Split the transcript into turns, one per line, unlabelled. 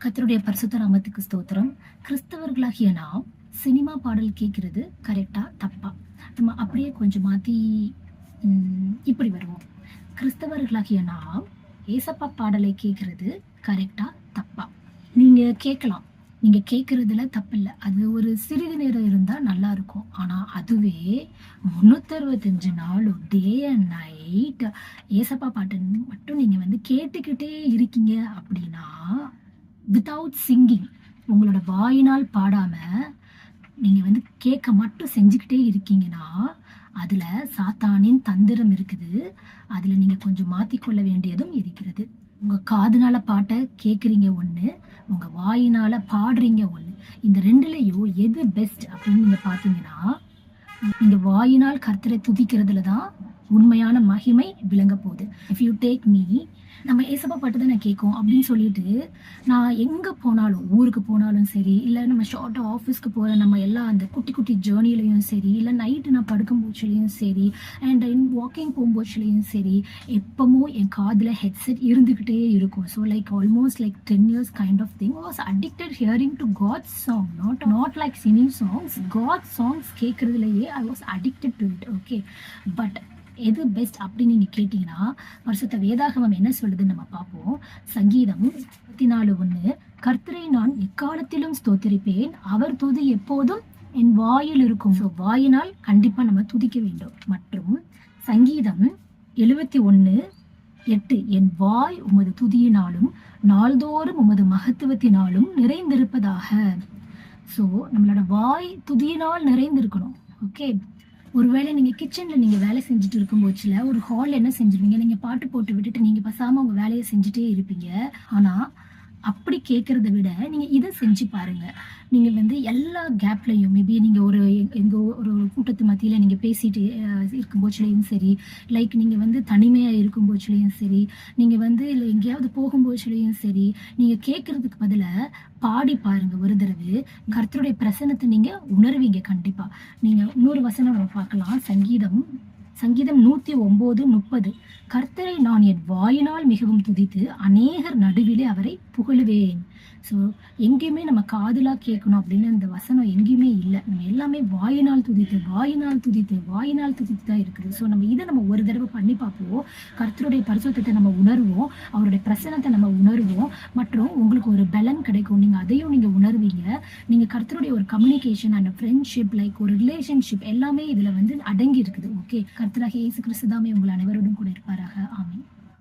கர்த்தருடைய பரிசுத்த நாமத்துக்கு ஸ்தோத்திரம். கிறிஸ்தவர்களாகிய நாம் சினிமா பாடல் கேட்கறது கரெக்டா தப்பா? நம்ம அப்படியே கொஞ்சம் மாத்தி இப்படி வருவோம். கிறிஸ்தவர்களாகிய நாம் ஏசப்பா பாடலை கேட்கறது கரெக்டா தப்பா? நீங்க கேட்கலாம். நீங்க கேட்கறதுல தப்பில்ல. அது ஒரு சிறிது நேரம் இருந்தா நல்லா இருக்கும். ஆனா அதுவே 365 நாளும் டே அண்ட் நைட் ஏசப்பா பாட்டு மட்டும் நீங்க கேட்டுக்கிட்டே இருக்கீங்க அப்படின்னா, வித்தவுட் சிங்கிங், உங்களோட வாயினால் பாடாம நீங்க கேட்க மட்டும் செஞ்சுக்கிட்டே இருக்கீங்கன்னா, அதுல சாத்தானின் தந்திரம் இருக்குது. அதுல நீங்க கொஞ்சம் மாத்திக்கொள்ள வேண்டியதும் இருக்கிறது. உங்க காதுனால பாட்டை கேட்குறீங்க ஒண்ணு, உங்க வாயினால பாடுறீங்க ஒண்ணு. இந்த ரெண்டுலயும் எது பெஸ்ட் அப்படின்னு நீங்க பாத்தீங்கன்னா, நீங்க வாயினால் கர்த்தரை துதிக்கிறதுல தான் உண்மையான மகிமை விளங்க போகுது. இஃப் யூ டேக் மீ, நம்ம ஏசப்பா பாட்டு தானே கேட்கும் அப்படின்னு சொல்லிட்டு நான் எங்கே போனாலும், ஊருக்கு போனாலும் சரி, இல்லை நம்ம ஷார்ட்டாக ஆஃபீஸ்க்கு போகிற நம்ம எல்லா அந்த குட்டி குட்டி ஜேர்னிலையும் சரி, இல்லை நைட்டு நான் படுக்கும் போச்சுலையும் சரி, அண்ட் வாக்கிங் போகும்போச்சுலையும் சரி, எப்பவும் என் காதில் ஹெட்செட் இருந்துக்கிட்டே இருக்கும். So like almost like 10 years kind of thing was addicted hearing to god's song, not like singing songs. God songs கேட்குறதுலையே I was addicted to it. Okay, but எது பெஸ்ட் அப்படின்னு நீங்க கேட்டீங்கன்னா, பரிசுத்த வேதாகமம் என்ன சொல்லுதுன்னு நம்ம பார்ப்போம். சங்கீதம் 34:1, கர்த்தரை நான் எக்காலத்திலும் ஸ்தோத்திரிப்பேன், அவர் துதி எப்போதும் என் வாயில் இருக்கும். ஸோ வாயினால் கண்டிப்பா நம்ம துதிக்க வேண்டும். மற்றும் சங்கீதம் 71:8, என் வாய் உமது துதியினாலும் நாள்தோறும் உமது மகத்துவத்தினாலும் நிறைந்திருப்பதாக. ஸோ நம்மளோட வாய் துதியினால் நிறைந்திருக்கணும். ஓகே, ஒருவேளை நீங்க கிச்சன்ல நீங்க வேலை செஞ்சுட்டு இருக்கும் போச்சுல, ஒரு ஹால் என்ன செஞ்சிருவீங்க, நீங்க பாட்டு போட்டு விட்டுட்டு நீங்க பேசாம உங்க வேலையை செஞ்சுட்டே இருப்பீங்க. ஆனா அப்படி கேட்கறத விட நீங்க இதை செஞ்சு பாருங்க. நீங்க எல்லா கேப்லையும் மேபி நீங்க எங்க ஒரு கூட்டத்து மத்தியில நீங்க பேசிட்டு இருக்கும் போச்சுலையும் சரி, லைக் நீங்க தனிமையா இருக்கும் போச்சுலையும் சரி, நீங்க இல்லை எங்கேயாவது போகும் போச்சுலையும் சரி, நீங்க கேட்கறதுக்கு பதிலா பாடி பாருங்க. ஒரு தடவை கர்த்தருடைய பிரசன்னத்தை நீங்க உணர்வீங்க கண்டிப்பா. நீங்க இன்னொரு வசனம் நம்ம பார்க்கலாம். சங்கீதம் 109:30, கர்த்தரை நான் என் வாயினால் மிகவும் துதித்து அநேகர் நடுவிலே அவரை புகழுவேன். ஸோ எங்கேயுமே நம்ம காதுலா கேட்கணும் அப்படின்னு அந்த வசனம் எங்கேயுமே இல்லை. நம்ம எல்லாமே வாயினால் துதித்து தான் இருக்குது. ஸோ இதை நம்ம ஒரு தடவை பண்ணி பார்ப்போம். கர்த்தருடைய பரிசுத்தத்தை நம்ம உணர்வோம், அவருடைய பிரசனத்தை நம்ம உணர்வோம், மற்றும் உங்களுக்கு ஒரு பலன் கிடைக்கும். நீங்கள் அதையும் நீங்கள் உணர்வீங்க. நீங்கள் கர்த்தருடைய ஒரு கம்யூனிகேஷன் அண்ட் ஃப்ரெண்ட்ஷிப், லைக் ஒரு ரிலேஷன்ஷிப் எல்லாமே இதில் அடங்கி இருக்குது. ஓகே, கர்த்தராகிய இயேசு கிறிஸ்து தாமே உங்கள் அனைவரோடும் கூட இருப்பாராக. ஆமென்.